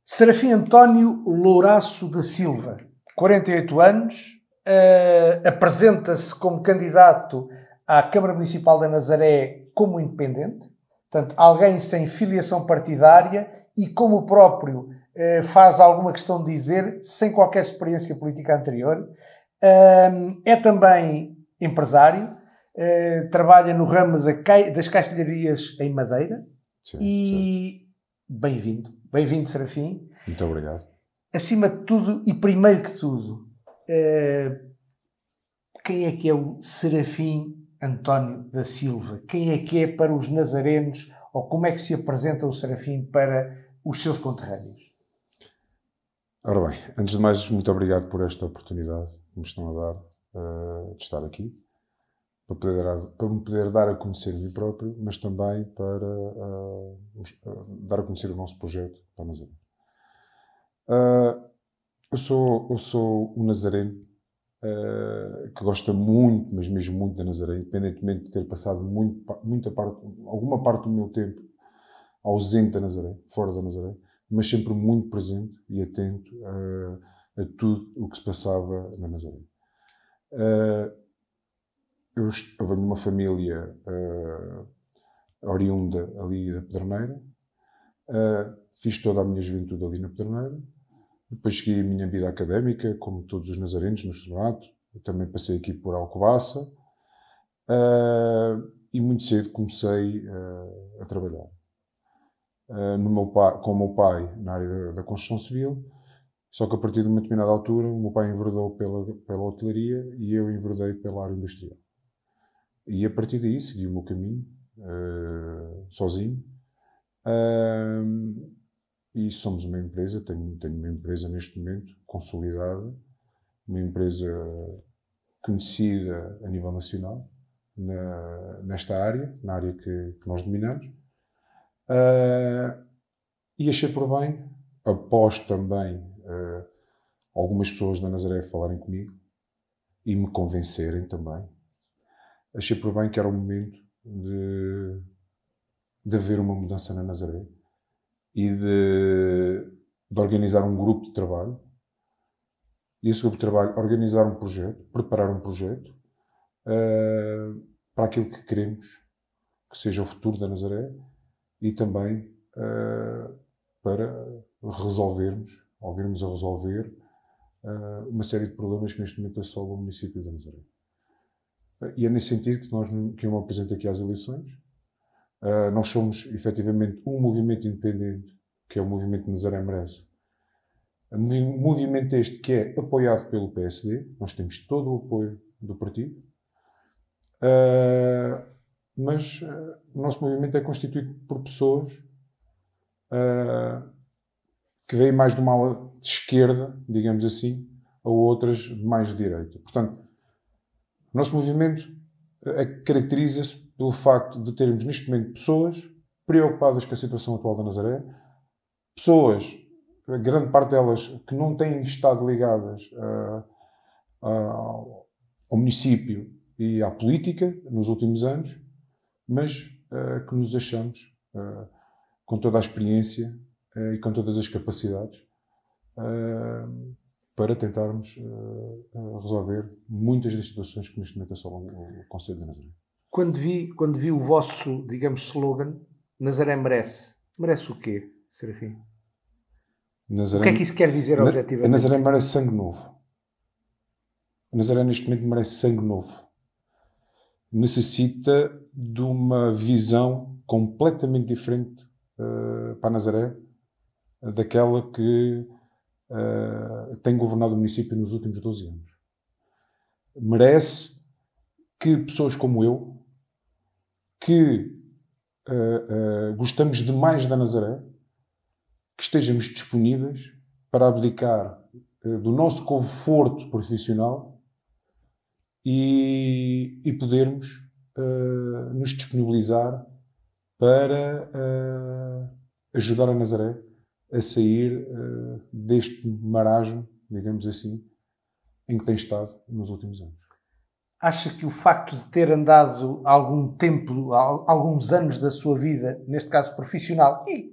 Serafim António Louraço da Silva, 48 anos, apresenta-se como candidato à Câmara Municipal da Nazaré como independente, portanto, alguém sem filiação partidária e, como o próprio faz alguma questão de dizer, sem qualquer experiência política anterior. É também empresário, trabalha no ramo das castelharias em Madeira. Sim, e sim. Bem-vindo, Serafim. Muito obrigado. Acima de tudo, e primeiro que tudo, quem é que é o Serafim António da Silva? Quem é que é para os nazarenos, ou como é que se apresenta o Serafim para os seus conterrâneos? Ora bem, antes de mais, muito obrigado por esta oportunidade que me estão a dar de estar aqui, para me poder dar a conhecer a mim próprio, mas também para dar a conhecer o nosso projeto para a Nazaré. Eu sou um nazareno que gosta muito, mas mesmo muito da Nazaré, independentemente de ter passado alguma parte do meu tempo ausente da Nazaré, fora da Nazaré, mas sempre muito presente e atento a tudo o que se passava na Nazaré. Eu venho de uma família oriunda ali da Pedroneira, fiz toda a minha juventude ali na Pedroneira, depois segui a minha vida académica, como todos os nazarenos, no Estrenato, também passei aqui por Alcobaça, e muito cedo comecei a trabalhar. Com o meu pai na área da construção civil, só que a partir de uma determinada altura o meu pai enveredou pela hotelaria e eu enveredei pela área industrial. E a partir daí segui o meu caminho, sozinho. E somos uma empresa, tenho uma empresa neste momento consolidada, uma empresa conhecida a nível nacional nesta área, na área que nós dominamos. E achei por bem, após também algumas pessoas da Nazaré falarem comigo e me convencerem também, achei por bem que era o momento de haver uma mudança na Nazaré e de organizar um grupo de trabalho. E esse grupo de trabalho organizar um projeto, preparar um projeto para aquilo que queremos que seja o futuro da Nazaré e também para ouvirmos a resolver uma série de problemas que neste momento assolam o município de Nazaré. E é nesse sentido que eu me apresento aqui às eleições. Nós somos, efetivamente, um movimento independente, que é o Movimento Nazaré Merece. Um movimento este que é apoiado pelo PSD, nós temos todo o apoio do partido, mas o nosso movimento é constituído por pessoas que vêm mais de uma ala de esquerda, digamos assim, ou outras de mais de direita. Portanto, o nosso movimento caracteriza-se pelo facto de termos neste momento pessoas preocupadas com a situação atual da Nazaré, pessoas, a grande parte delas, que não têm estado ligadas ao município e à política nos últimos anos, mas que nos achamos com toda a experiência e com todas as capacidades para tentarmos resolver muitas das situações que neste momento assolam o Concelho de Nazaré. Quando vi o vosso, digamos, slogan, Nazaré merece. Merece o quê, Serafim? Nazaré, o que é que isso quer dizer objetivamente? A Nazaré merece sangue novo. A Nazaré neste momento merece sangue novo. Necessita de uma visão completamente diferente para a Nazaré daquela que tem governado o município nos últimos 12 anos. Merece que pessoas como eu, que gostamos demais da Nazaré, que estejamos disponíveis para abdicar do nosso conforto profissional e podermos nos disponibilizar para ajudar a Nazaré a sair deste marasmo, digamos assim, em que tem estado nos últimos anos. Acha que o facto de ter andado algum tempo, alguns anos da sua vida, neste caso profissional e,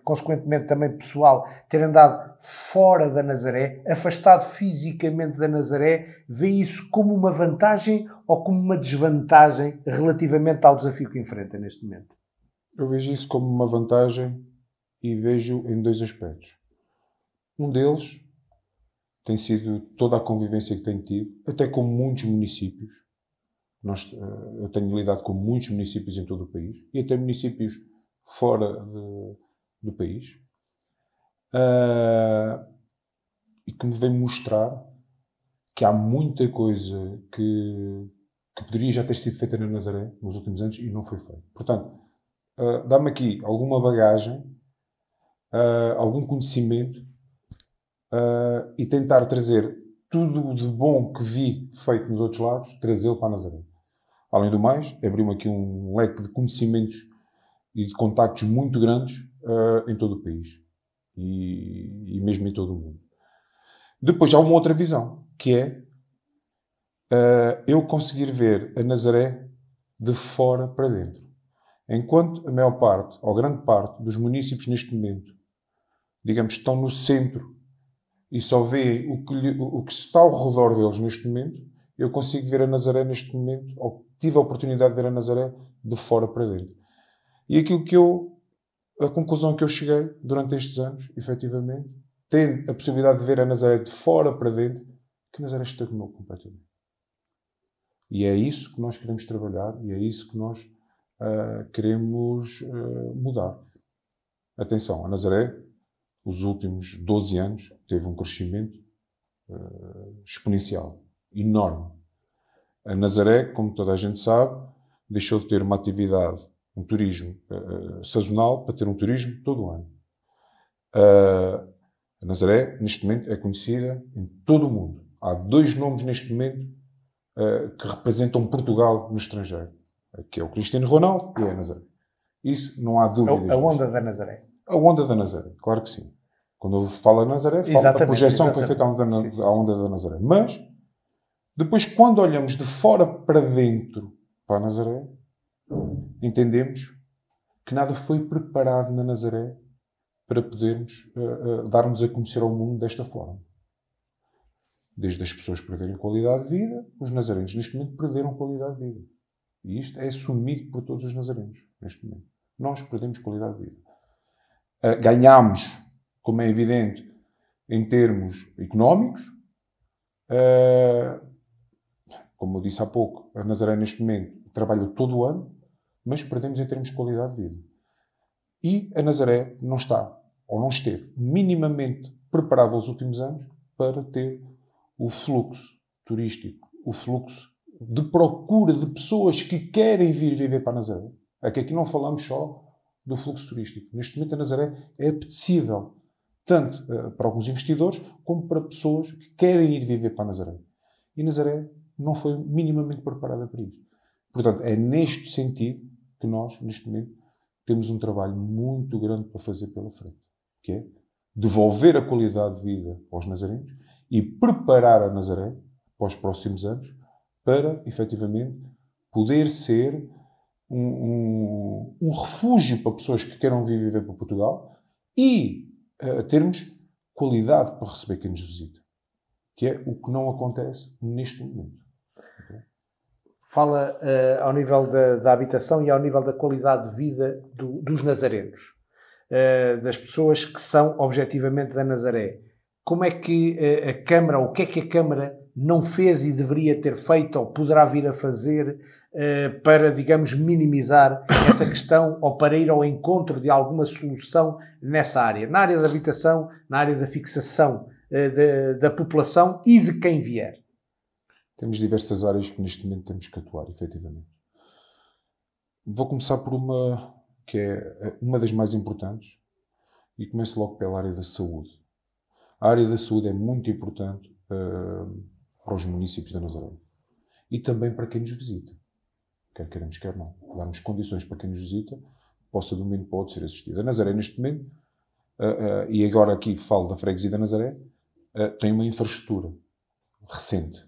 consequentemente, também pessoal, ter andado fora da Nazaré, afastado fisicamente da Nazaré, vê isso como uma vantagem ou como uma desvantagem relativamente ao desafio que enfrenta neste momento? Eu vejo isso como uma vantagem e vejo em dois aspectos. Um deles tem sido toda a convivência que tenho tido, até com muitos municípios. Eu tenho lidado com muitos municípios em todo o país e até municípios fora do país. E que me vem mostrar que há muita coisa que poderia já ter sido feita na Nazaré nos últimos anos e não foi feita. Portanto, dá-me aqui alguma bagagem, algum conhecimento e tentar trazer tudo de bom que vi feito nos outros lados, trazê-lo para a Nazaré. Além do mais, abriu-me aqui um leque de conhecimentos e de contactos muito grandes em todo o país e mesmo em todo o mundo. Depois há uma outra visão, que é eu conseguir ver a Nazaré de fora para dentro. Enquanto a maior parte, ou grande parte, dos municípios neste momento, digamos, estão no centro e só veem o que está ao redor deles neste momento, eu consigo ver a Nazaré neste momento, ou tive a oportunidade de ver a Nazaré de fora para dentro. E a conclusão que eu cheguei durante estes anos, efetivamente, tendo a possibilidade de ver a Nazaré de fora para dentro, que a Nazaré estagnou completamente. E é isso que nós queremos trabalhar e é isso que nós queremos mudar. Atenção, a Nazaré, os últimos 12 anos, teve um crescimento exponencial, enorme. A Nazaré, como toda a gente sabe, deixou de ter uma atividade, um turismo sazonal, para ter um turismo todo o ano. A Nazaré, neste momento, é conhecida em todo o mundo. Há 2 nomes neste momento que representam Portugal no estrangeiro, que é o Cristiano Ronaldo e é a Nazaré. Isso não há dúvidas. A onda da Nazaré. A onda da Nazaré, claro que sim. Quando eu falo da Nazaré, falo da projeção que foi feita à onda da Nazaré. Mas, depois, quando olhamos de fora para dentro para a Nazaré, entendemos que nada foi preparado na Nazaré para podermos dar-nos a conhecer ao mundo desta forma. Desde as pessoas perderem qualidade de vida, os nazarenos neste momento perderam qualidade de vida. E isto é assumido por todos os nazarenos neste momento. Nós perdemos qualidade de vida. Ganhámos, como é evidente, em termos económicos. Como eu disse há pouco, a Nazaré neste momento trabalha todo o ano, mas perdemos em termos de qualidade de vida. E a Nazaré não está, ou não esteve, minimamente preparada aos últimos anos para ter o fluxo turístico, o fluxo de procura de pessoas que querem vir viver para a Nazaré. Aqui não falamos só do fluxo turístico. Neste momento a Nazaré é apetecível, tanto para alguns investidores, como para pessoas que querem ir viver para a Nazaré. E Nazaré não foi minimamente preparada para isso. Portanto, é neste sentido que nós, neste momento, temos um trabalho muito grande para fazer pela frente, que é devolver a qualidade de vida aos nazarenos e preparar a Nazaré para os próximos anos para, efetivamente, poder ser um refúgio para pessoas que queiram vir viver para Portugal e termos qualidade para receber quem nos visita, que é o que não acontece neste momento. Okay? Fala ao nível da habitação e ao nível da qualidade de vida dos nazarenos, das pessoas que são objetivamente da Nazaré. Como é que a Câmara, ou o que é que a Câmara não fez e deveria ter feito ou poderá vir a fazer para, digamos, minimizar essa questão ou para ir ao encontro de alguma solução nessa área? Na área da habitação, na área da fixação da população e de quem vier. Temos diversas áreas que neste momento temos que atuar, efetivamente. Vou começar por uma que é uma das mais importantes e começo logo pela área da saúde. A área da saúde é muito importante para os municípios da Nazaré e também para quem nos visita. Quer queremos, quer não. Darmos condições para quem nos visita possa de um momento para o outro ser assistido. A Nazaré, neste momento, e agora aqui falo da freguesia da Nazaré, tem uma infraestrutura recente.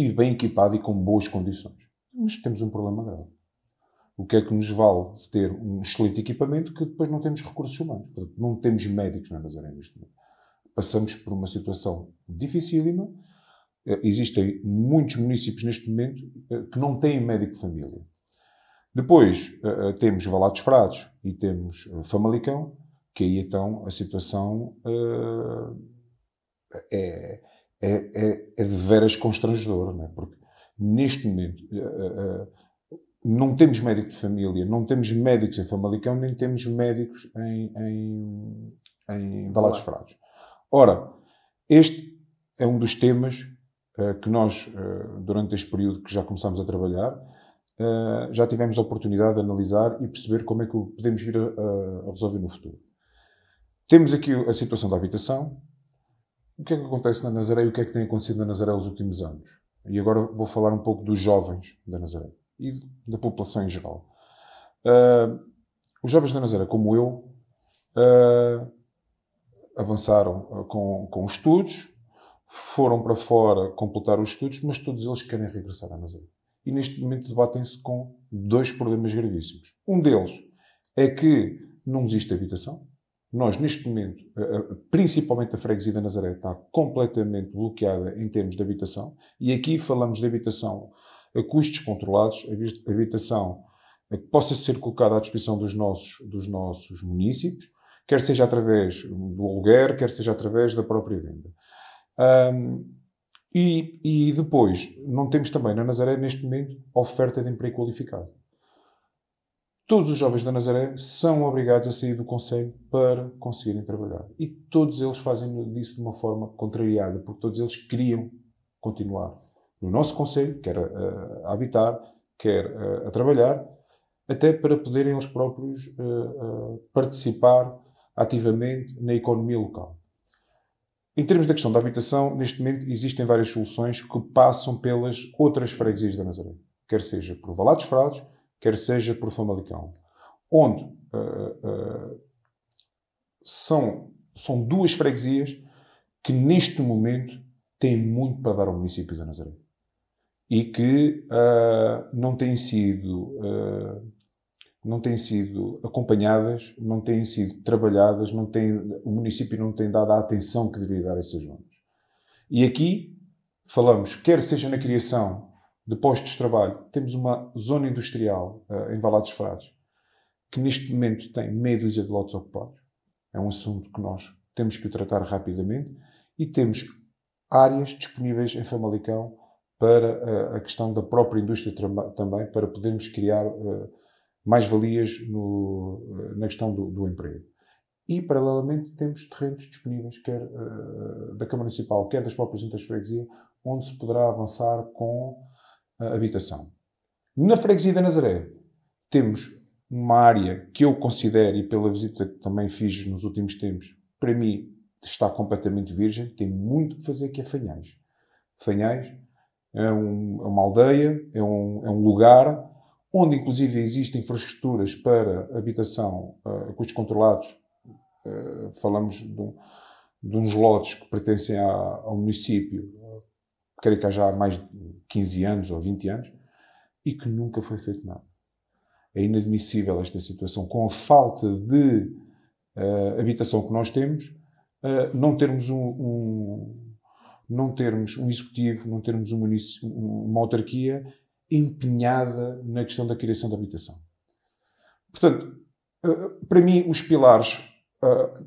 e bem equipado e com boas condições. Mas temos um problema grave. O que é que nos vale ter um excelente equipamento que depois não temos recursos humanos? Portanto, não temos médicos na Nazaré neste momento. Passamos por uma situação dificílima. Existem muitos municípios neste momento que não têm médico de família. Depois temos Valados Frades e temos Famalicão, que aí então a situação é de veras constrangedora, não é? Porque neste momento não temos médico de família, não temos médicos em Famalicão, nem temos médicos em Valados Frades. Ora, este é um dos temas que nós, durante este período que já começámos a trabalhar, já tivemos a oportunidade de analisar e perceber como é que o podemos vir a resolver no futuro. Temos aqui a situação da habitação. O que é que acontece na Nazaré e o que é que tem acontecido na Nazaré nos últimos anos? E agora vou falar um pouco dos jovens da Nazaré e da população em geral. Os jovens da Nazaré, como eu, avançaram com estudos, foram para fora completar os estudos, mas todos eles querem regressar à Nazaré. E neste momento debatem-se com dois problemas gravíssimos. Um deles é que não existe habitação. Nós, neste momento, principalmente a freguesia da Nazaré, está completamente bloqueada em termos de habitação. E aqui falamos de habitação a custos controlados, habitação que possa ser colocada à disposição dos nossos municípios, quer seja através do aluguer, quer seja através da própria venda. E depois, não temos também na Nazaré, neste momento, oferta de emprego qualificado. Todos os jovens da Nazaré são obrigados a sair do concelho para conseguirem trabalhar. E todos eles fazem disso de uma forma contrariada, porque todos eles queriam continuar no nosso concelho, quer a habitar, quer a trabalhar, até para poderem eles próprios participar ativamente na economia local. Em termos da questão da habitação, neste momento existem várias soluções que passam pelas outras freguesias da Nazaré. Quer seja por Valados Frades, quer seja por Famalicão. Onde são duas freguesias que neste momento têm muito para dar ao município da Nazaré. E que não têm sido acompanhadas, não têm sido trabalhadas, o município não tem dado a atenção que deveria dar a essas zonas. E aqui falamos, quer seja na criação de postos de trabalho, temos uma zona industrial em Valados Frades, que neste momento tem meia dúzia de lotes ocupados. É um assunto que nós temos que tratar rapidamente e temos áreas disponíveis em Famalicão para a questão da própria indústria também, para podermos criar mais-valias na questão do emprego. E, paralelamente, temos terrenos disponíveis, quer da Câmara Municipal, quer das próprias juntas de freguesia, onde se poderá avançar com a habitação. Na freguesia da Nazaré, temos uma área que eu considero, e pela visita que também fiz nos últimos tempos, para mim está completamente virgem, tem muito que fazer, que é Fanhais. Fanhais é uma aldeia, é um lugar onde inclusive existem infraestruturas para habitação a custos controlados. Falamos de uns lotes que pertencem ao município, creio que há já mais de 15 anos ou 20 anos, e que nunca foi feito nada. É inadmissível esta situação, com a falta de habitação que nós temos, não termos um executivo, não termos uma autarquia empenhada na questão da criação da habitação. Portanto, para mim, os pilares...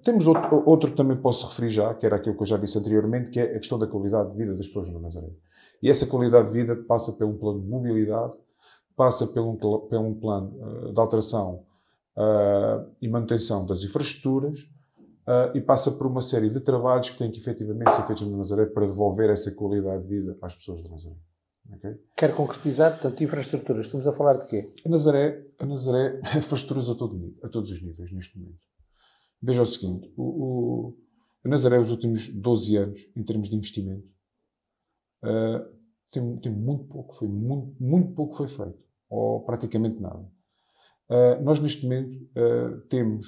temos outro que também posso referir já, que era aquilo que eu já disse anteriormente, que é a questão da qualidade de vida das pessoas na Nazaré. E essa qualidade de vida passa pelo plano de mobilidade, passa pelo plano de alteração e manutenção das infraestruturas e passa por uma série de trabalhos que têm que efetivamente ser feitos na Nazaré para devolver essa qualidade de vida às pessoas da Nazaré. Okay? Quero concretizar, portanto, infraestruturas. Estamos a falar de quê? A Nazaré infraestruturas a todos os níveis neste momento. Veja o seguinte, a Nazaré, os últimos 12 anos, em termos de investimento, tem muito pouco, muito pouco foi feito, ou praticamente nada. Nós, neste momento, temos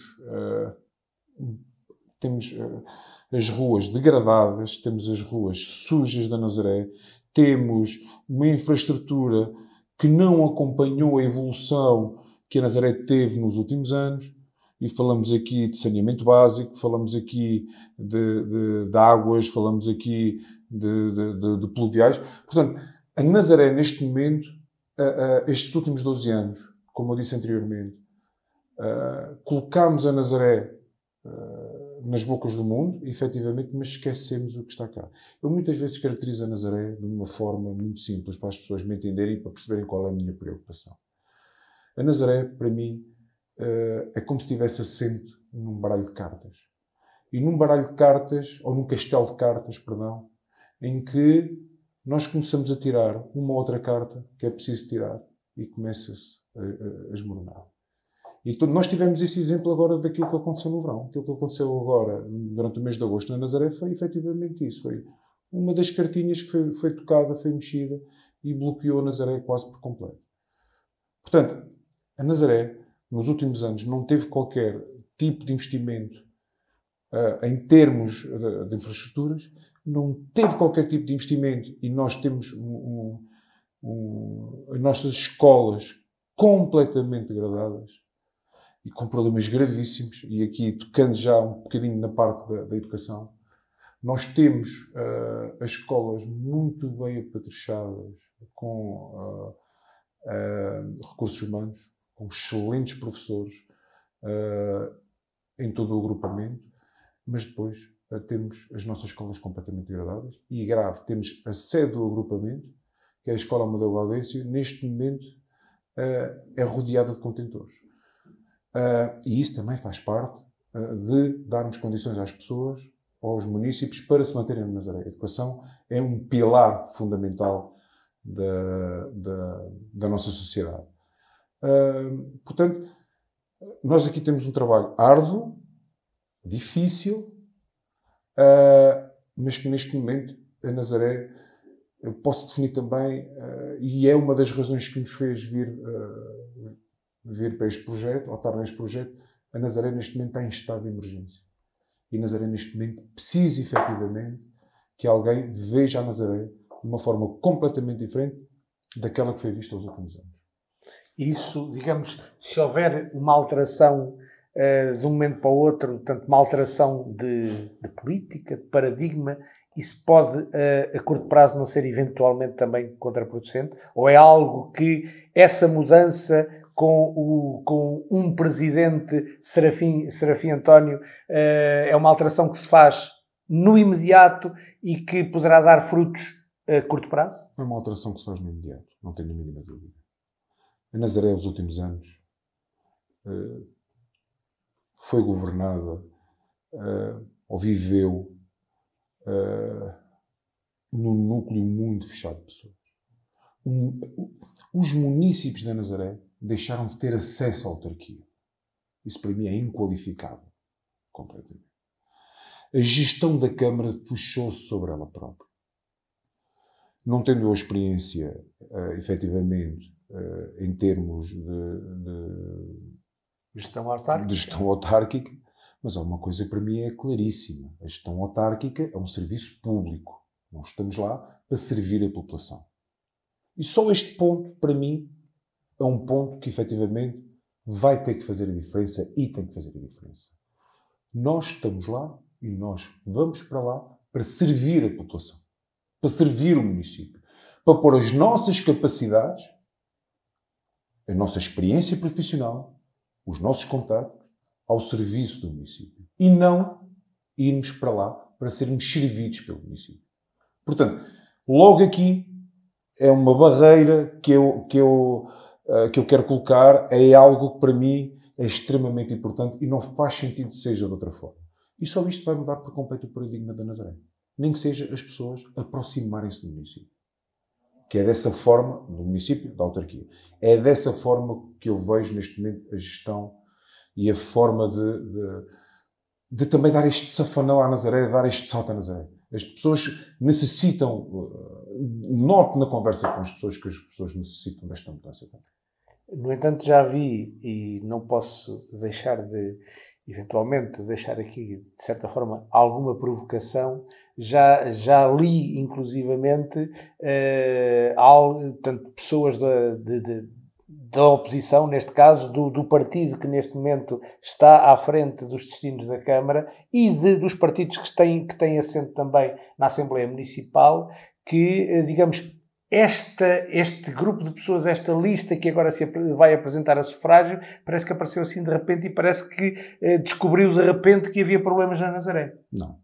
as ruas degradadas, temos as ruas sujas da Nazaré, temos uma infraestrutura que não acompanhou a evolução que a Nazaré teve nos últimos anos, e falamos aqui de saneamento básico, falamos aqui de águas, falamos aqui de pluviais. Portanto, a Nazaré, neste momento, estes últimos 12 anos, como eu disse anteriormente, colocámos a Nazaré nas bocas do mundo, efetivamente, mas esquecemos o que está cá. Eu muitas vezes caracterizo a Nazaré de uma forma muito simples, para as pessoas me entenderem e para perceberem qual é a minha preocupação. A Nazaré, para mim, é como se estivesse assente num baralho de cartas. E num baralho de cartas, ou num castelo de cartas, perdão, em que nós começamos a tirar uma ou outra carta que é preciso tirar e começa-se a esmoronar. E nós tivemos esse exemplo agora daquilo que aconteceu no verão. Aquilo que aconteceu agora, durante o mês de agosto, na Nazaré, foi efetivamente isso. Foi uma das cartinhas que foi tocada, foi mexida e bloqueou a Nazaré quase por completo. Portanto, a Nazaré, nos últimos anos, não teve qualquer tipo de investimento em termos de infraestruturas, não teve qualquer tipo de investimento, e nós temos as nossas escolas completamente degradadas e com problemas gravíssimos, e aqui tocando já um bocadinho na parte da educação, nós temos as escolas muito bem apetrechadas com recursos humanos, com excelentes professores em todo o agrupamento, mas depois temos as nossas escolas completamente degradadas e, grave, temos a sede do agrupamento, que é a Escola Amadeu Gaudêncio, neste momento é rodeada de contentores. E isso também faz parte de darmos condições às pessoas, aos municípios, para se manterem na Nazaré. A educação é um pilar fundamental da nossa sociedade. Portanto, nós aqui temos um trabalho árduo, difícil, mas que neste momento a Nazaré, eu posso definir também, e é uma das razões que nos fez vir para este projeto, ou estar neste projeto, a Nazaré neste momento está em estado de emergência. E a Nazaré neste momento precisa efetivamente que alguém veja a Nazaré de uma forma completamente diferente daquela que foi vista aos últimos anos. Isso, digamos, se houver uma alteração de um momento para o outro, portanto, uma alteração de política, de paradigma, isso pode, a curto prazo, não ser eventualmente também contraproducente? Ou é algo que essa mudança com um presidente, Serafim António, é uma alteração que se faz no imediato e que poderá dar frutos a curto prazo? É uma alteração que se faz no imediato, não tenho a mínima dúvida. A Nazaré, nos últimos anos, foi governada ou viveu num núcleo muito fechado de pessoas. Os munícipes da Nazaré deixaram de ter acesso à autarquia. Isso para mim é inqualificável, completamente. A gestão da Câmara fechou-se sobre ela própria. Não tendo a experiência, efetivamente, em termos de gestão autárquica, mas há uma coisa que para mim é claríssima. A gestão autárquica é um serviço público. Nós estamos lá para servir a população. E só este ponto, para mim, é um ponto que, efetivamente, vai ter que fazer a diferença e tem que fazer a diferença. Nós estamos lá e nós vamos para lá para servir a população, para servir o município, para pôr as nossas capacidades, a nossa experiência profissional, os nossos contactos ao serviço do município. E não irmos para lá para sermos servidos pelo município. Portanto, logo aqui é uma barreira que eu quero colocar, é algo que para mim é extremamente importante e não faz sentido que seja de outra forma. E só isto vai mudar por completo o paradigma da Nazaré. Nem que seja as pessoas aproximarem-se do município. Que é dessa forma, do município, da autarquia. É dessa forma que eu vejo neste momento a gestão e a forma de também dar este safanão à Nazaré, dar este salto à Nazaré. As pessoas necessitam, noto na conversa com as pessoas que as pessoas necessitam desta mudança também. No entanto, já vi, e não posso deixar de eventualmente deixar aqui, de certa forma, alguma provocação. Já li, inclusivamente, portanto, pessoas da oposição, neste caso, do partido que neste momento está à frente dos destinos da Câmara e dos partidos que têm assento também na Assembleia Municipal, que, digamos, este grupo de pessoas, esta lista que agora se vai apresentar a sufrágio, parece que apareceu assim de repente e parece que descobriu de repente que havia problemas na Nazaré. Não.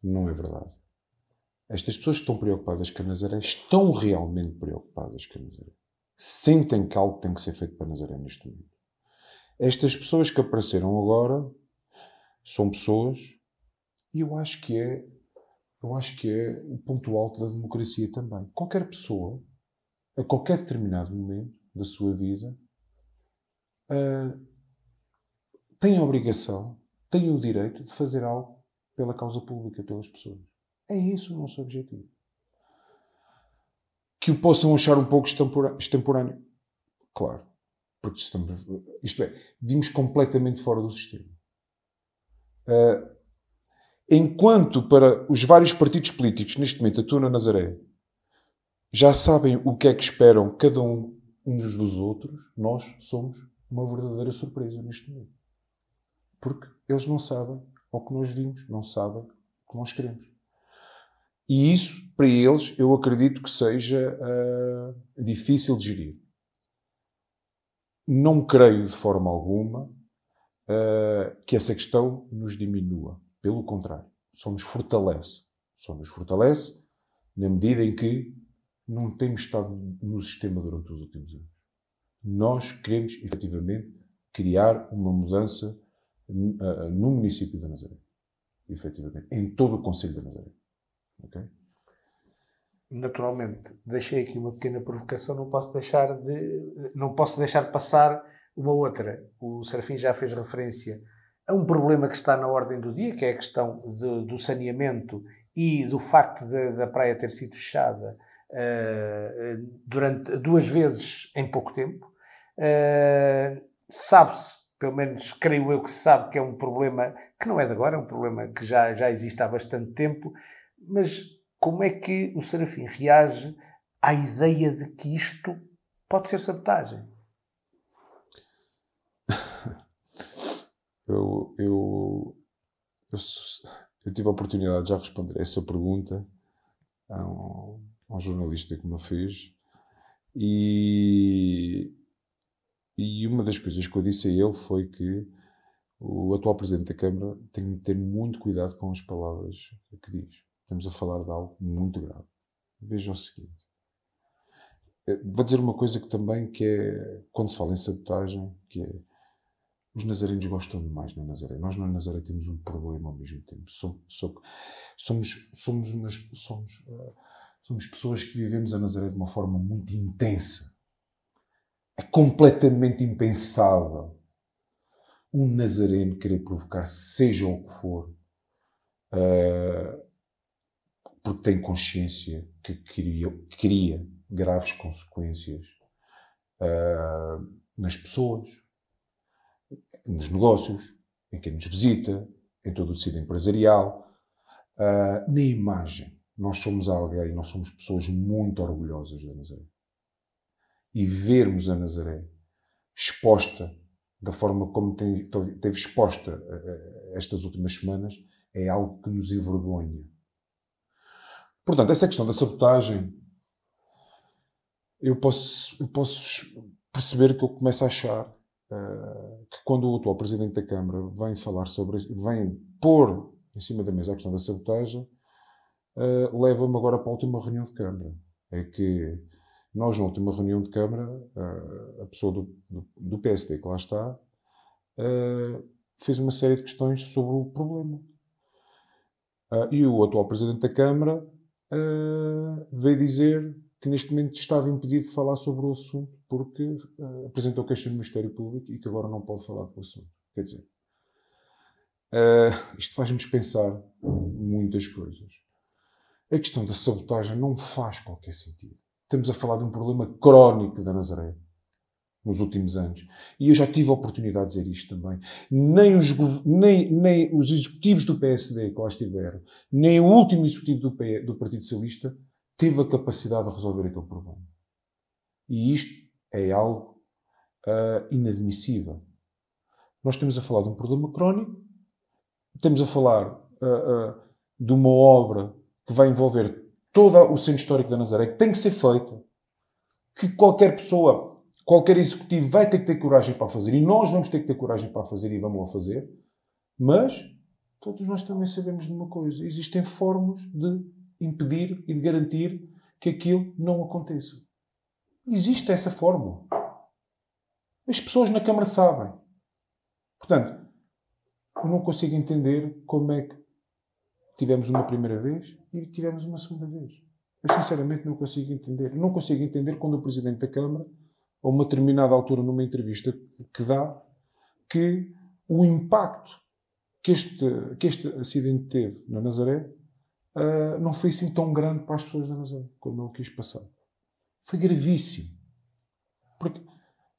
Não é verdade. Estas pessoas que estão preocupadas com a Nazaré estão realmente preocupadas com a Nazaré. Sentem que algo tem que ser feito para a Nazaré neste momento. Estas pessoas que apareceram agora são pessoas, e eu acho que é o ponto alto da democracia também. Qualquer pessoa, a qualquer determinado momento da sua vida, tem a obrigação, tem o direito de fazer algo pela causa pública, pelas pessoas. É isso o nosso objetivo. Que o possam achar um pouco extemporâneo. Claro. Porque vimos completamente fora do sistema. Enquanto para os vários partidos políticos neste momento atuam na Nazaré já sabem o que é que esperam cada um uns dos outros, nós somos uma verdadeira surpresa neste momento. Porque eles não sabem ao que nós vimos, não sabem o que nós queremos. E isso, para eles, eu acredito que seja difícil de gerir. Não creio de forma alguma que essa questão nos diminua. Pelo contrário, só nos fortalece. Só nos fortalece na medida em que não temos estado no sistema durante os últimos anos. Nós queremos, efetivamente, criar uma mudança no município de Nazaré. Efetivamente. Em todo o concelho de Nazaré. Okay? Naturalmente, deixei aqui uma pequena provocação, não posso deixar passar uma outra. O Serafim já fez referência a um problema que está na ordem do dia, que é a questão do saneamento e do facto da praia ter sido fechada durante 2 vezes em pouco tempo. Sabe-se, pelo menos creio eu que se sabe, que é um problema que não é de agora, é um problema que já existe há bastante tempo, mas como é que o Serafim reage à ideia de que isto pode ser sabotagem? Eu tive a oportunidade de já responder a essa pergunta a um jornalista que me fez e uma das coisas que eu disse a ele foi que o atual Presidente da Câmara tem de ter muito cuidado com as palavras que diz. Estamos a falar de algo muito grave. Vejam o seguinte. Vou dizer uma coisa que é, quando se fala em sabotagem, que é, os nazarenos gostam demais na Nazaré. Nós na Nazaré temos um problema ao mesmo tempo. Somos pessoas que vivemos a Nazaré de uma forma muito intensa. É completamente impensável um nazareno querer provocar seja o que for, porque tem consciência que cria graves consequências nas pessoas, nos negócios, em quem nos visita, em todo o tecido empresarial, na imagem. Nós somos pessoas muito orgulhosas da Nazaré. E vermos a Nazaré exposta da forma como teve exposta estas últimas semanas é algo que nos envergonha. Portanto, essa questão da sabotagem, eu posso perceber que eu começo a achar que quando o atual Presidente da Câmara vem pôr em cima da mesa a questão da sabotagem, leva-me agora para a última reunião de Câmara. É que nós, na última reunião de Câmara, a pessoa do PSD que lá está, fez uma série de questões sobre o problema. E o atual Presidente da Câmara veio dizer que neste momento estava impedido de falar sobre o assunto porque apresentou queixa no Ministério Público e que agora não pode falar do assunto. Quer dizer, isto faz-nos pensar muitas coisas. A questão da sabotagem não faz qualquer sentido. Estamos a falar de um problema crónico da Nazaré. nos últimos anos. E eu já tive a oportunidade de dizer isto também. Nem os executivos do PSD que lá estiveram, nem o último executivo do Partido Socialista teve a capacidade de resolver aquele problema. E isto é algo inadmissível. Nós estamos a falar de um problema crónico, estamos a falar de uma obra que vai envolver todo o centro histórico da Nazaré, que tem que ser feita, que qualquer pessoa, qualquer executivo vai ter que ter coragem para fazer, e nós vamos ter que ter coragem para fazer e vamos-o fazer, mas todos nós também sabemos de uma coisa: existem formas de impedir e de garantir que aquilo não aconteça. Existe essa fórmula. As pessoas na Câmara sabem. Portanto, eu não consigo entender como é que tivemos uma primeira vez e tivemos uma segunda vez. Eu sinceramente não consigo entender. Eu não consigo entender quando o Presidente da Câmara, a uma determinada altura numa entrevista que dá, que o impacto que este acidente teve na Nazaré não foi assim tão grande para as pessoas da Nazaré, como ele quis passar. Foi gravíssimo. Porque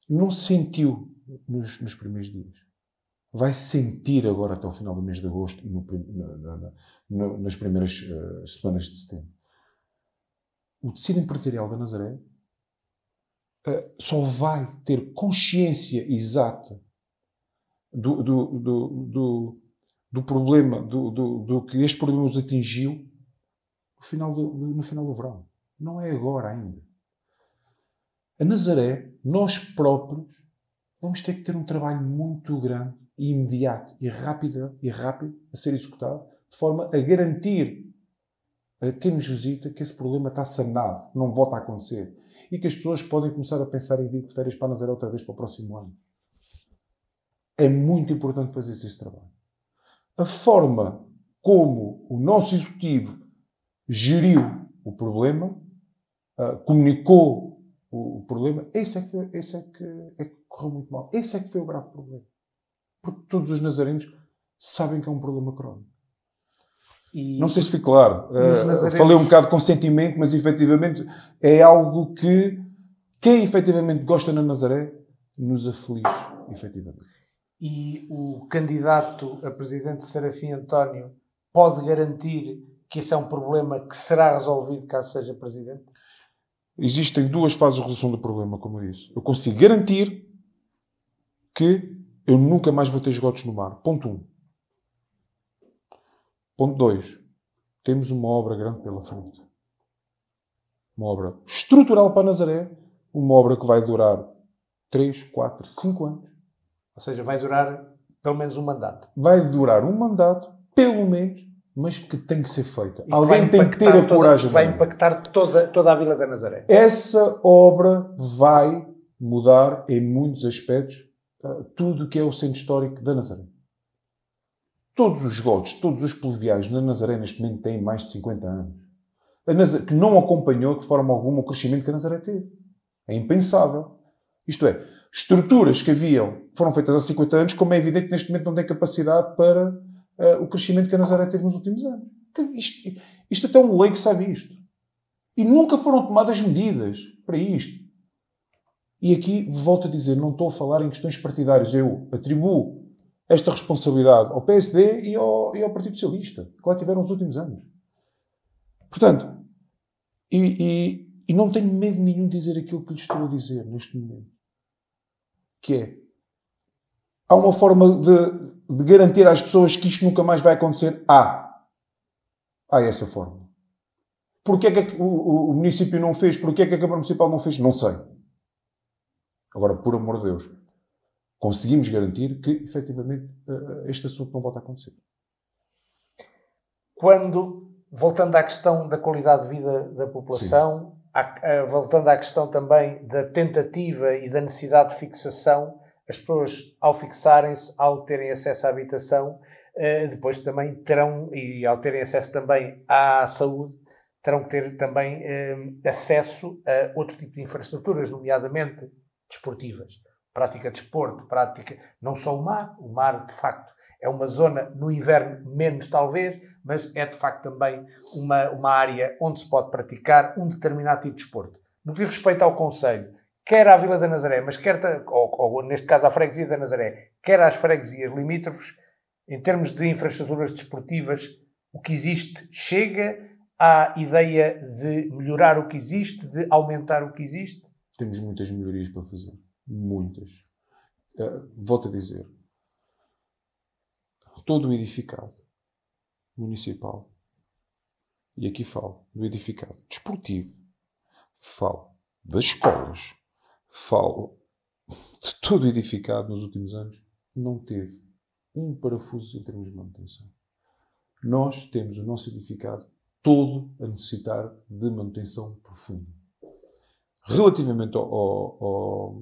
não se sentiu nos primeiros dias. Vai sentir agora até o final do mês de agosto e nas primeiras semanas de setembro. O tecido empresarial da Nazaré só vai ter consciência exata do problema, do que este problema os atingiu no final do verão. Não é agora ainda. A Nazaré, nós próprios, vamos ter que ter um trabalho muito grande e imediato e rápido a ser executado, de forma a garantir a quem nos visita que esse problema está sanado, não volta a acontecer, e que as pessoas podem começar a pensar em vir de férias para a Nazaré outra vez para o próximo ano. É muito importante fazer esse trabalho. A forma como o nosso executivo geriu o problema, comunicou o problema, esse é que correu muito mal. Esse é que foi o grave problema. Porque todos os nazarenos sabem que é um problema crónico. Não sei se foi claro. Falei um bocado com sentimento, mas efetivamente é algo que quem efetivamente gosta na Nazaré nos aflige, efetivamente. E o candidato a presidente Serafim António pode garantir que esse é um problema que será resolvido caso seja presidente? Existem duas fases de resolução do problema, como eu disse. Eu consigo garantir que eu nunca mais vou ter esgotos no mar. Ponto 1. Ponto 2. Temos uma obra grande pela frente. Uma obra estrutural para a Nazaré. Uma obra que vai durar 3, 4, 5 anos. Ou seja, vai durar pelo menos um mandato. Vai durar um mandato, pelo menos, mas que tem que ser feita. Alguém tem que ter a coragem. Vai impactar toda a Vila da Nazaré. Essa obra vai mudar, em muitos aspectos, tudo o que é o centro histórico da Nazaré. Todos os esgotos, todos os pluviais na Nazaré neste momento têm mais de 50 anos. Que não acompanhou de forma alguma o crescimento que a Nazaré teve. É impensável. Isto é, estruturas que foram feitas há 50 anos, como é evidente que neste momento não tem capacidade para o crescimento que a Nazaré teve nos últimos anos. Isto até um leigo sabe isto. E nunca foram tomadas medidas para isto. E aqui, volto a dizer, não estou a falar em questões partidárias. Eu atribuo esta responsabilidade ao PSD e ao Partido Socialista, que lá tiveram nos últimos anos. Portanto, e não tenho medo nenhum de dizer aquilo que lhes estou a dizer neste momento. Que é, há uma forma de garantir às pessoas que isto nunca mais vai acontecer? Há essa forma. Porquê é que o município não fez? Porquê é que a Câmara Municipal não fez? Não sei. Agora, por amor de Deus, conseguimos garantir que, efetivamente, este assunto não volta a acontecer. Voltando à questão da qualidade de vida da população, voltando à questão também da tentativa e da necessidade de fixação, as pessoas, ao fixarem-se, ao terem acesso à habitação, depois também terão, e ao terem acesso também à saúde, terão que ter também acesso a outro tipo de infraestruturas, nomeadamente desportivas. Prática de desporto, não só o mar de facto é uma zona, no inverno menos talvez, mas é de facto também uma área onde se pode praticar um determinado tipo de desporto. No que diz respeito ao Conselho, quer à Vila da Nazaré, mas quer, ou neste caso à freguesia da Nazaré, quer às freguesias limítrofes, em termos de infraestruturas desportivas, o que existe chega à ideia de melhorar o que existe, de aumentar o que existe? Temos muitas melhorias para fazer. Muitas. Volto a dizer. Todo o edificado municipal, e aqui falo do edificado desportivo, falo das escolas, falo de todo o edificado nos últimos anos, não teve um parafuso em termos de manutenção. Nós temos o nosso edificado todo a necessitar de manutenção profunda. Relativamente aos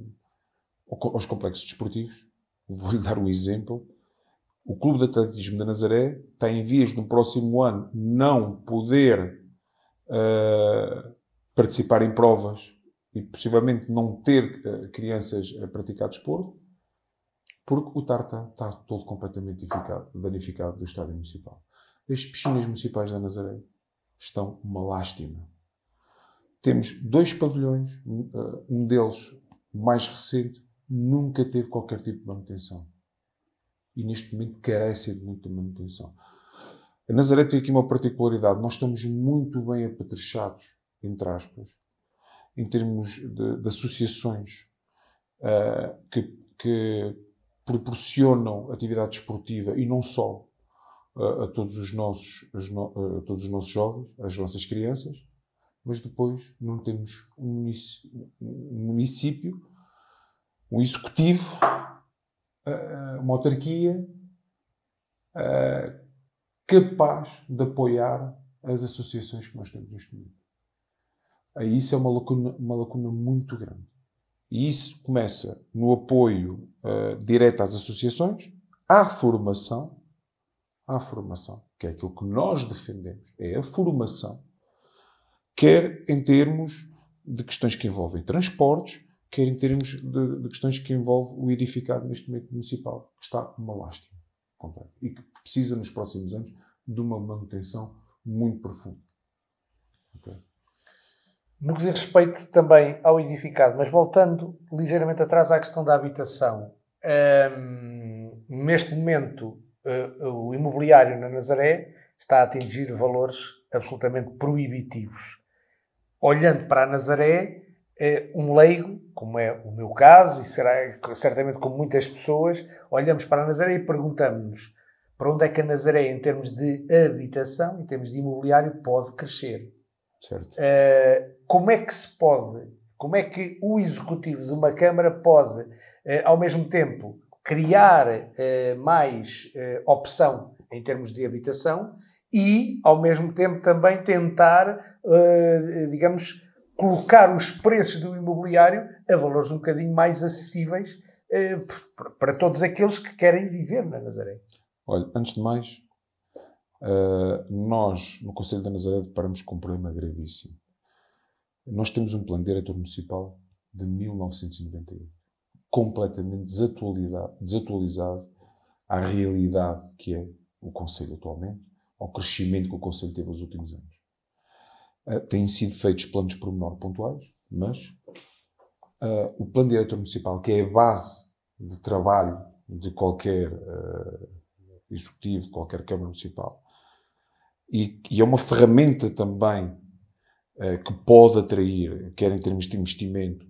complexos desportivos, vou-lhe dar um exemplo. O Clube de Atletismo da Nazaré está em vias no próximo ano não poder participar em provas e possivelmente não ter crianças a praticar desporto, porque o Tarta está todo completamente danificado do estádio municipal. As piscinas municipais da Nazaré estão uma lástima. Temos 2 pavilhões, um deles mais recente, nunca teve qualquer tipo de manutenção. E neste momento carece de muita manutenção. A Nazaré tem aqui uma particularidade. Nós estamos muito bem apetrechados, entre aspas, em termos de associações que proporcionam atividade desportiva e não só a todos os nossos jovens, as nossas crianças, mas depois não temos um município, um executivo, uma autarquia capaz de apoiar as associações que nós temos neste momento. Aí isso é uma lacuna muito grande. E isso começa no apoio direto às associações, à formação, que é aquilo que nós defendemos, é a formação, quer em termos de questões que envolvem transportes, quer em termos de questões que envolvem o edificado neste momento municipal, que está uma lástima completa e que precisa, nos próximos anos, de uma manutenção muito profunda. Okay? No que diz respeito também ao edificado, mas voltando ligeiramente atrás à questão da habitação, neste momento o imobiliário na Nazaré está a atingir valores absolutamente proibitivos. Olhando para a Nazaré, um leigo, como é o meu caso, e será certamente como muitas pessoas, olhamos para a Nazaré e perguntamos-nos para onde é que a Nazaré, em termos de habitação, em termos de imobiliário, pode crescer. Certo. Como é que o executivo de uma Câmara pode, ao mesmo tempo, criar mais opção em termos de habitação e, ao mesmo tempo, também tentar, digamos, colocar os preços do imobiliário a valores um bocadinho mais acessíveis para todos aqueles que querem viver na Nazaré? Olha, antes de mais, nós, no Conselho da Nazaré, deparamos com um problema gravíssimo. Nós temos um plano diretor municipal de 1998, completamente desatualizado à realidade que é o Conselho atualmente, ao crescimento que o Conselho teve nos últimos anos. Têm sido feitos planos de pormenor pontuais, mas o plano diretor municipal, que é a base de trabalho de qualquer executivo, de qualquer Câmara Municipal, e é uma ferramenta também que pode atrair, quer em termos de investimento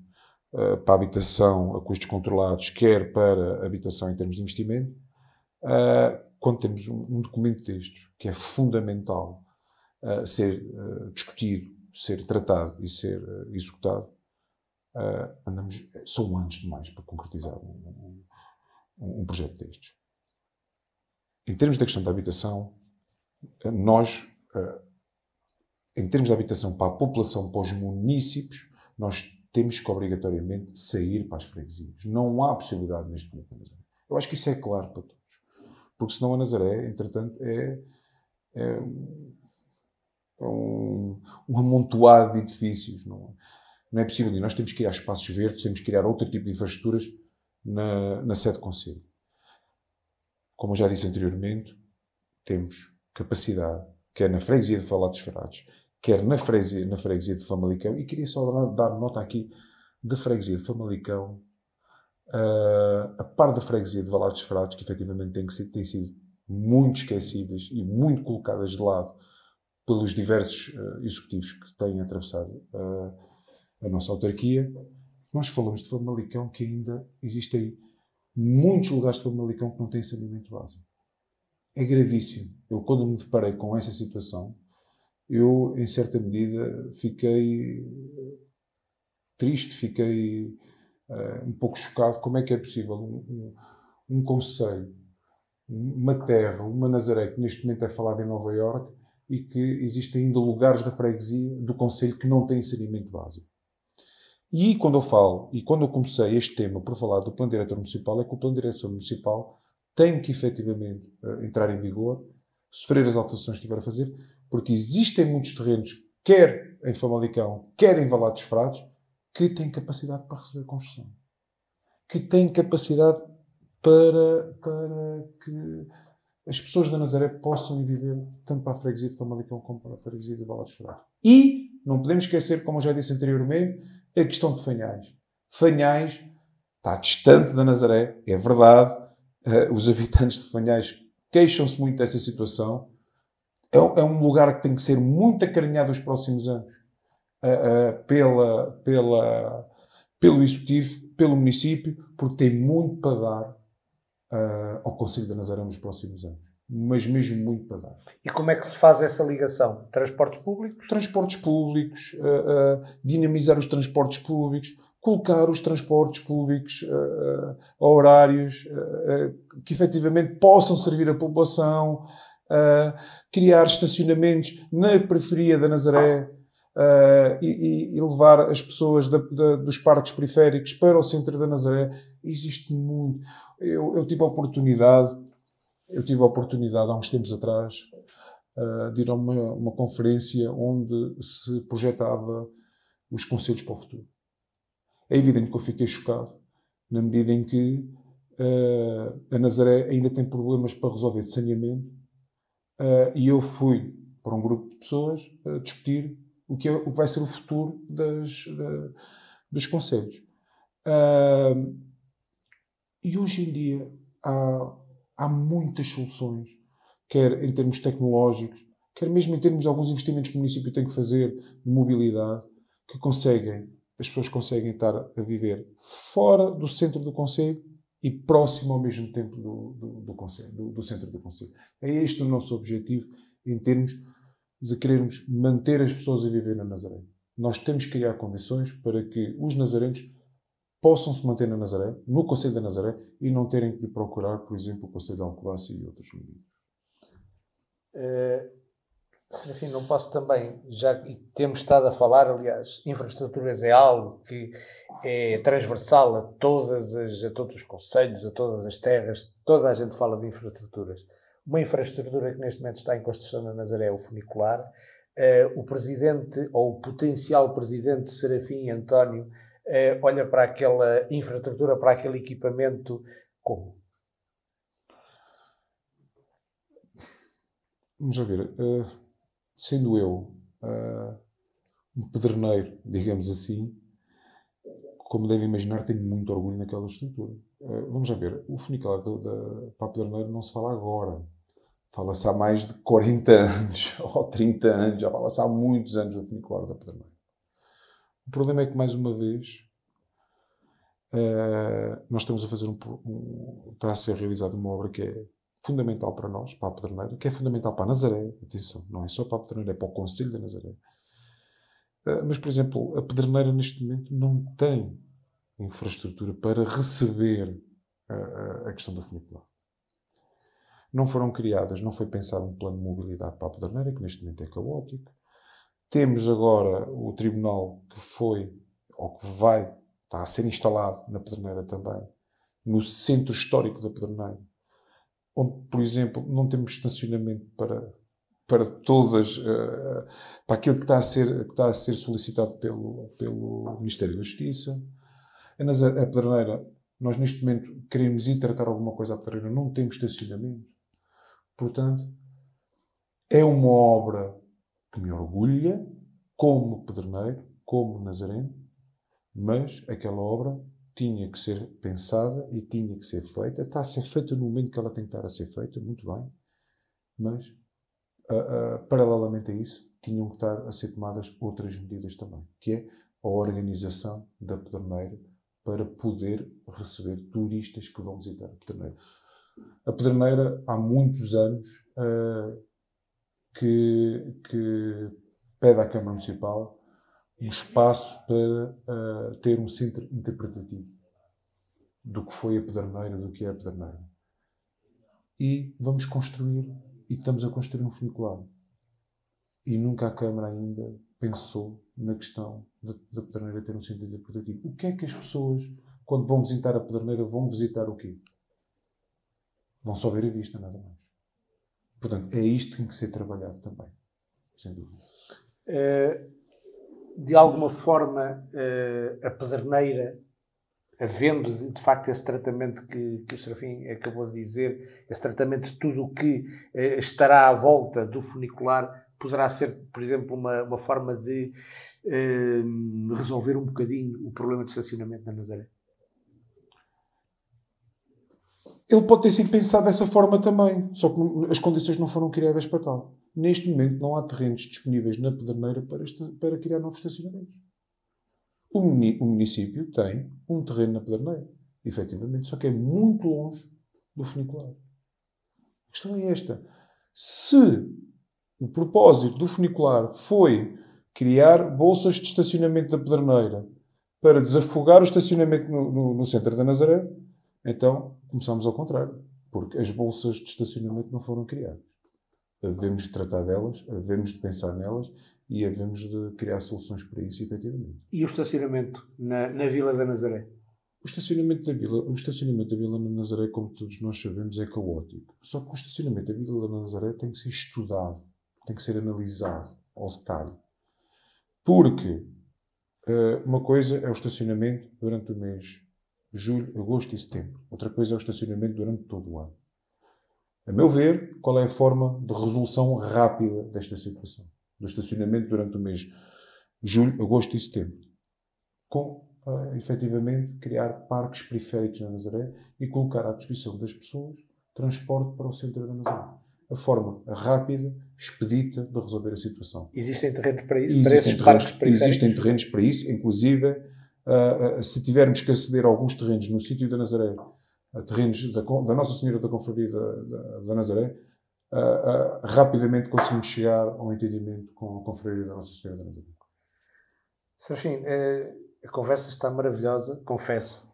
para a habitação a custos controlados, quer para a habitação em termos de investimento, quando temos um documento destes, que é fundamental ser discutido, ser tratado e ser executado, são anos demais para concretizar um projeto destes. Em termos da questão da habitação, nós, em termos de habitação para a população, para os municípios, nós temos que obrigatoriamente sair para as freguesias. Não há possibilidade neste momento na Nazaré. Eu acho que isso é claro para todos. Porque senão a Nazaré, entretanto, é um amontoado de edifícios. Não é possível. E nós temos que criar espaços verdes, temos que criar outro tipo de infraestruturas na sede do Conselho. Como eu já disse anteriormente, temos capacidade, quer na freguesia de Falados Ferrados, quer na freguesia de Famalicão, e queria só dar nota aqui da freguesia de Famalicão, a par da freguesia de Valados de Frades, que efetivamente têm sido muito esquecidas e muito colocadas de lado pelos diversos executivos que têm atravessado a nossa autarquia. Nós falamos de Famalicão, que ainda existem muitos lugares de Famalicão que não têm saneamento básico. É gravíssimo. Eu, quando me deparei com essa situação, eu, em certa medida, fiquei triste, fiquei um pouco chocado. Como é que é possível um concelho, uma terra, uma Nazaré, que neste momento é falada em Nova Iorque, e que existem ainda lugares da freguesia do concelho que não têm saneamento básico. E quando eu falo, e quando eu comecei este tema por falar do Plano Diretor Municipal, é que o Plano Diretor Municipal tem que efetivamente entrar em vigor, sofrer as alterações que tiver a fazer, porque existem muitos terrenos, quer em Famalicão, quer em Valados de Frades, que têm capacidade para receber construção. Que têm capacidade para que as pessoas da Nazaré possam ir viver tanto para a freguesia de Famalicão como para a freguesia de Valados de Frades. E não podemos esquecer, como eu já disse anteriormente, a questão de Fanhais. Fanhais está distante da Nazaré, é verdade. Os habitantes de Fanhais queixam-se muito dessa situação. É um lugar que tem que ser muito acarinhado nos próximos anos pelo Executivo, pelo município, porque tem muito para dar ao Concelho da Nazaré nos próximos anos. Mas mesmo muito para dar. E como é que se faz essa ligação? Transportes públicos? Transportes públicos, dinamizar os transportes públicos, colocar os transportes públicos a horários que efetivamente possam servir a população, criar estacionamentos na periferia da Nazaré e levar as pessoas dos parques periféricos para o centro da Nazaré. Existe muito. Eu tive a oportunidade há uns tempos atrás de ir a uma conferência onde se projetava os concelhos para o futuro. É evidente que eu fiquei chocado, na medida em que a Nazaré ainda tem problemas para resolver de saneamento, e eu fui para um grupo de pessoas discutir o que vai ser o futuro dos concelhos. E hoje em dia há muitas soluções, quer em termos tecnológicos, quer mesmo em termos de alguns investimentos que o município tem que fazer de mobilidade, que as pessoas conseguem estar a viver fora do centro do concelho e próximo ao mesmo tempo do centro do concelho. É este o nosso objetivo em termos de querermos manter as pessoas a viver na Nazaré. Nós temos que criar condições para que os nazarenos possam se manter na Nazaré, no Concelho da Nazaré, e não terem que procurar, por exemplo, o Concelho de Alcobaça e outros municípios. Serafim, não posso também, já temos estado a falar, aliás, infraestruturas é algo que é transversal a todos os concelhos, a todas as terras, toda a gente fala de infraestruturas. Uma infraestrutura que neste momento está em construção na Nazaré é o funicular. O presidente, ou o potencial presidente Serafim António, olha para aquela infraestrutura, para aquele equipamento como? Vamos ver. Sendo eu um pedreneiro, digamos assim, como deve imaginar, tenho muito orgulho naquela estrutura. Vamos ver. O funicular para a Pedreneiro não se fala agora. Fala-se há mais de 40 anos, ou 30 anos, já fala-se há muitos anos do funicular da Pedreneiro. O problema é que, mais uma vez, nós estamos a fazer está a ser realizada uma obra que é fundamental para nós, para a Pedreneira, que é fundamental para a Nazaré. Atenção, não é só para a Pedreneira, é para o Concelho da Nazaré. Mas, por exemplo, a Pedreneira neste momento não tem infraestrutura para receber a questão da funicular. Não foram criadas, não foi pensado um plano de mobilidade para a Pedreneira, que neste momento é caótico. Temos agora o tribunal que foi, ou que está a ser instalado na Pedreneira também, no centro histórico da Pedreneira, onde, por exemplo, não temos estacionamento para todas, para aquilo que está a ser solicitado pelo Ministério da Justiça. A Pedreneira, nós neste momento queremos ir tratar alguma coisa à Pedreneira, não temos estacionamento. Portanto, é uma obra que me orgulha, como pedreneiro, como nazareno, Mas aquela obra tinha que ser pensada e tinha que ser feita. Está a ser feita no momento que ela tem que estar a ser feita, muito bem. Mas, paralelamente a isso, tinham que estar a ser tomadas outras medidas também, que é a organização da Pedreneira para poder receber turistas que vão visitar a Pedreneira. A Pedreneira, há muitos anos, que pede à Câmara Municipal um espaço para ter um centro interpretativo do que foi a Pedreneira, do que é a Pedreneira. E vamos construir, e estamos a construir um funicular. E nunca a Câmara ainda pensou na questão da Pedreneira ter um centro interpretativo. O que é que as pessoas, quando vão visitar a Pedreneira, vão visitar o quê? Vão só ver a vista, nada mais. Portanto, é isto que tem que ser trabalhado também, sem dúvida. De alguma forma, a Pedreneira, havendo de facto esse tratamento que o Serafim acabou de dizer, esse tratamento de tudo o que estará à volta do funicular, poderá ser, por exemplo, uma forma de resolver um bocadinho o problema de estacionamento na Nazaré? Ele pode ter sido pensado dessa forma também, só que as condições não foram criadas para tal. Neste momento não há terrenos disponíveis na Pedreneira para criar novos estacionamentos. O município tem um terreno na Pedreneira, efetivamente, só que é muito longe do funicular. A questão é esta. Se o propósito do funicular foi criar bolsas de estacionamento da Pedreneira para desafogar o estacionamento no centro da Nazaré, então começamos ao contrário, porque as bolsas de estacionamento não foram criadas. Havemos de tratar delas, havemos de pensar nelas e havemos de criar soluções para isso, efetivamente. E o estacionamento na Vila da Nazaré? O estacionamento da Vila da Nazaré, como todos nós sabemos, é caótico. Só que o estacionamento da Vila da Nazaré tem que ser estudado, tem que ser analisado ao detalhe. Porque uma coisa é o estacionamento durante o mês de julho, agosto e setembro. Outra coisa é o estacionamento durante todo o ano. A meu ver, qual é a forma de resolução rápida desta situação? Do estacionamento durante o mês de julho, agosto e setembro. Com, efetivamente, criar parques periféricos na Nazaré e colocar à disposição das pessoas transporte para o centro da Nazaré. A forma rápida, expedita de resolver a situação. Existem terrenos para isso? Para esses parques periféricos? Existem terrenos para isso, inclusive, se tivermos que aceder a alguns terrenos no sítio da Nazaré, terrenos da Nossa Senhora da Confraria da Nazaré, rapidamente conseguimos chegar a um entendimento com a Confraria da Nossa Senhora da Nazaré. Serafim, a conversa está maravilhosa, confesso.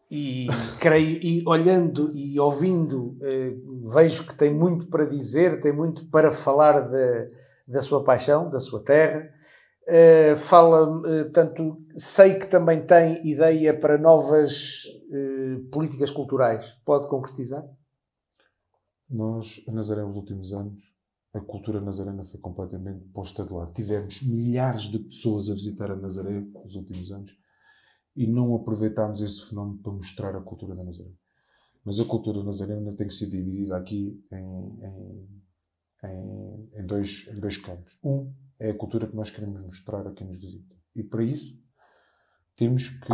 E creio, e olhando e ouvindo, vejo que tem muito para dizer, tem muito para falar da sua paixão, da sua terra. Portanto, sei que também tem ideia para novas políticas culturais. Pode concretizar? Nós, a Nazaré, nos últimos anos, a cultura nazarena foi completamente posta de lado. Tivemos milhares de pessoas a visitar a Nazaré nos últimos anos e não aproveitámos esse fenómeno para mostrar a cultura da Nazaré. Mas a cultura nazarena tem que ser dividida aqui em dois campos. Um é a cultura que nós queremos mostrar a quem nos visita. E para isso temos que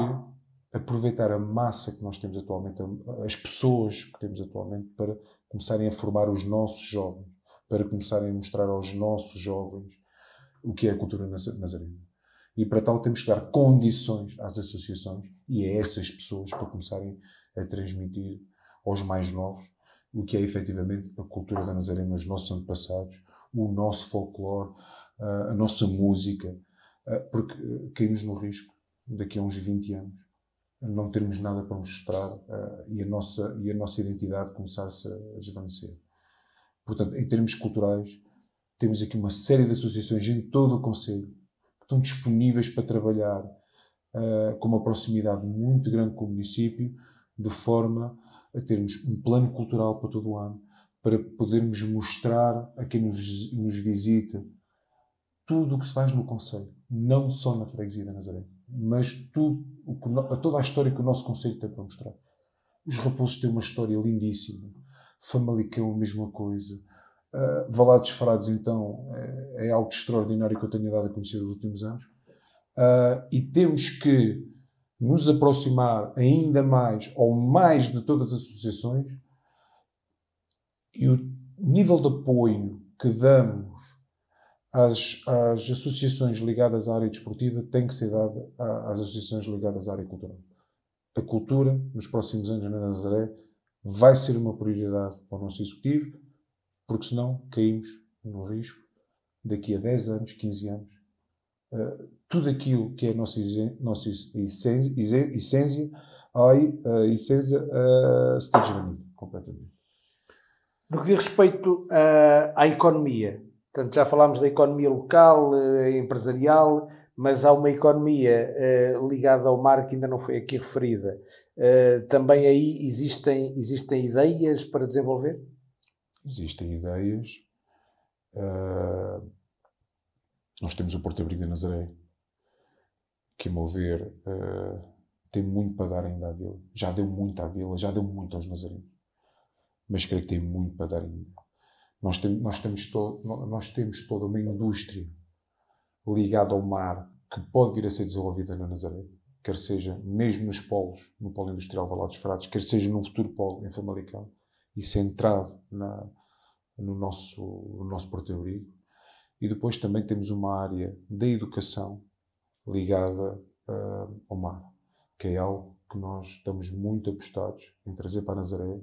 aproveitar a massa que nós temos atualmente, as pessoas que temos atualmente, para começarem a formar os nossos jovens, para começarem a mostrar aos nossos jovens o que é a cultura nazarena. E para tal temos que dar condições às associações e a essas pessoas para começarem a transmitir aos mais novos o que é efetivamente a cultura da Nazaré, os nossos antepassados, o nosso folclore, a nossa música, porque caímos no risco, daqui a uns 20 anos, não termos nada para mostrar e a nossa identidade começar-se a desvanecer. Portanto, em termos culturais, temos aqui uma série de associações em todo o concelho que estão disponíveis para trabalhar com uma proximidade muito grande com o município, de forma a termos um plano cultural para todo o ano, para podermos mostrar a quem nos visita tudo o que se faz no concelho, não só na freguesia da Nazaré, mas toda a história que o nosso concelho tem para mostrar. Os Raposos têm uma história lindíssima, Famalicão a mesma coisa, Valados Frades então é algo extraordinário que eu tenho dado a conhecer nos últimos anos, e temos que nos aproximar ainda mais ou mais de todas as associações, e o nível de apoio que damos às associações ligadas à área desportiva tem que ser dado às associações ligadas à área cultural. A cultura, nos próximos anos na Nazaré, vai ser uma prioridade para o nosso executivo, porque senão caímos no risco, daqui a 10 anos, 15 anos, tudo aquilo que é a nossa essência se está desvanido completamente. No que diz respeito à economia, portanto, já falámos da economia local, empresarial, mas há uma economia ligada ao mar que ainda não foi aqui referida. Também aí existem ideias para desenvolver? Existem ideias. Nós temos o Porto Abrigo de Nazaré, que, a meu ver, tem muito para dar ainda à Vila. Já deu muito à Vila, já deu muito aos nazarenos. Mas creio que tem muito para dar ainda. Nós temos toda uma indústria ligada ao mar que pode vir a ser desenvolvida na Nazaré, quer seja mesmo nos polos, no polo industrial Valado dos Frades, quer seja num futuro polo em Famalicão, e centrado no nosso Porto Abrigo. E depois também temos uma área da educação ligada ao mar, que é algo que nós estamos muito apostados em trazer para a Nazaré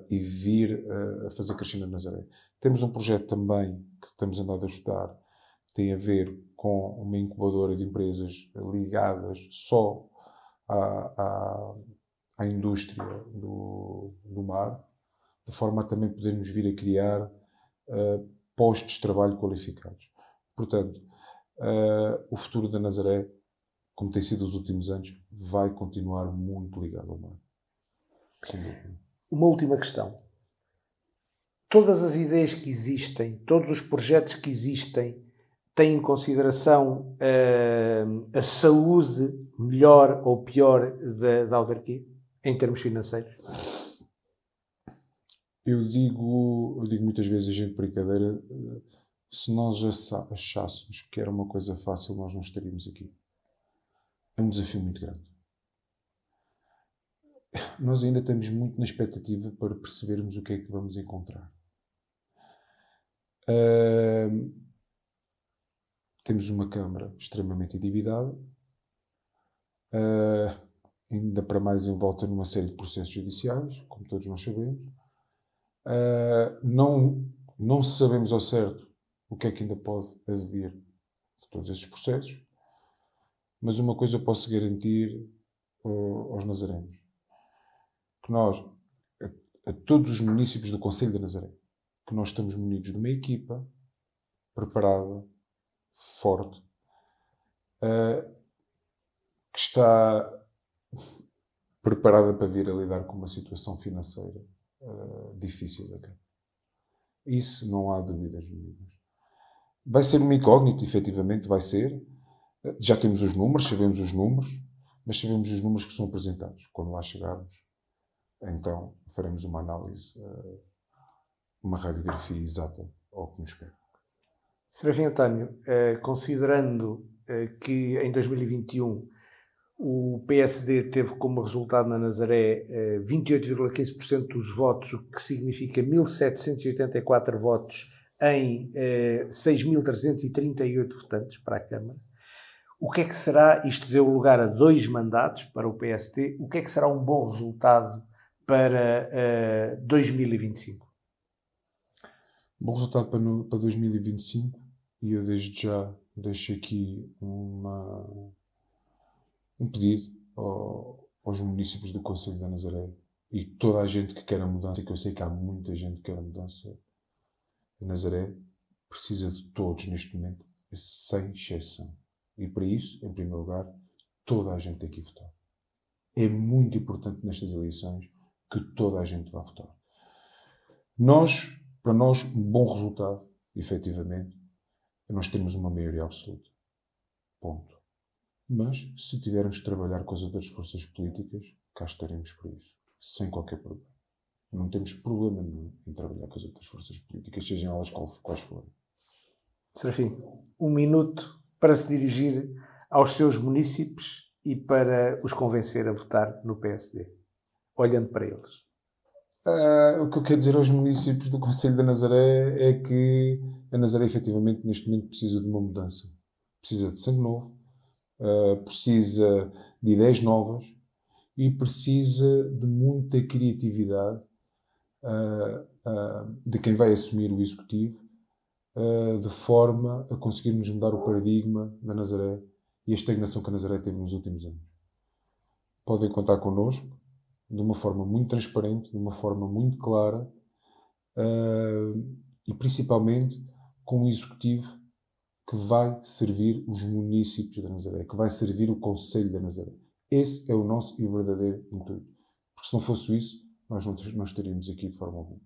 e vir a fazer crescer na Nazaré. Temos um projeto também que estamos andando a estudar, tem a ver com uma incubadora de empresas ligadas só à indústria do mar, de forma a também podermos vir a criar postos de trabalho qualificados. Portanto, o futuro da Nazaré, como tem sido os últimos anos, vai continuar muito ligado ao mar. Sem dúvida. Uma última questão. Todas as ideias que existem, todos os projetos que existem, têm em consideração a saúde melhor ou pior da autarquia, em termos financeiros? Eu digo muitas vezes, a gente brincadeira, se nós achássemos que era uma coisa fácil, nós não estaríamos aqui. É um desafio muito grande. Nós ainda estamos muito na expectativa para percebermos o que é que vamos encontrar. Temos uma Câmara extremamente endividada, ainda para mais envolta numa série de processos judiciais, como todos nós sabemos. Não sabemos ao certo o que é que ainda pode advir de todos esses processos, mas uma coisa eu posso garantir aos nazarenos, que nós, a todos os municípios do Concelho de Nazaré, que nós estamos munidos de uma equipa preparada, forte, que está preparada para vir a lidar com uma situação financeira difícil da Câmara. Isso não há dúvidas nenhumas. Vai ser uma incógnita, efetivamente vai ser. Já temos os números, sabemos os números, mas sabemos os números que são apresentados. Quando lá chegarmos, então faremos uma análise, uma radiografia exata ao que nos espera. Serafim António, considerando que em 2021 o PSD teve como resultado na Nazaré 28,15% dos votos, o que significa 1.784 votos em 6.338 votantes para a Câmara. O que é que será, isto deu lugar a 2 mandatos para o PSD, o que é que será um bom resultado para 2025? Bom resultado para 2025, e eu desde já deixo aqui um pedido aos municípios do Concelho da Nazaré e toda a gente que quer a mudança, que eu sei que há muita gente que quer a mudança. A Nazaré precisa de todos neste momento, sem exceção. E para isso, em primeiro lugar, toda a gente tem que ir votar. É muito importante nestas eleições que toda a gente vá votar. Para nós, um bom resultado, efetivamente, é nós termos uma maioria absoluta. Ponto. Mas, se tivermos que trabalhar com as outras forças políticas, cá estaremos por isso. Sem qualquer problema. Não temos problema nenhum em trabalhar com as outras forças políticas, sejam elas quais forem. Serafim, 1 minuto para se dirigir aos seus munícipes e para os convencer a votar no PSD, olhando para eles? O que eu quero dizer aos municípios do Concelho da Nazaré é que a Nazaré, efetivamente, neste momento precisa de uma mudança. Precisa de sangue novo, precisa de ideias novas e precisa de muita criatividade de quem vai assumir o Executivo, de forma a conseguirmos mudar o paradigma da Nazaré e a estagnação que a Nazaré teve nos últimos anos. Podem contar connosco de uma forma muito transparente, de uma forma muito clara e principalmente com um Executivo que vai servir os municípios da Nazaré, que vai servir o Concelho da Nazaré. Esse é o nosso e verdadeiro intuito. Porque se não fosse isso, nós não estaríamos aqui de forma alguma.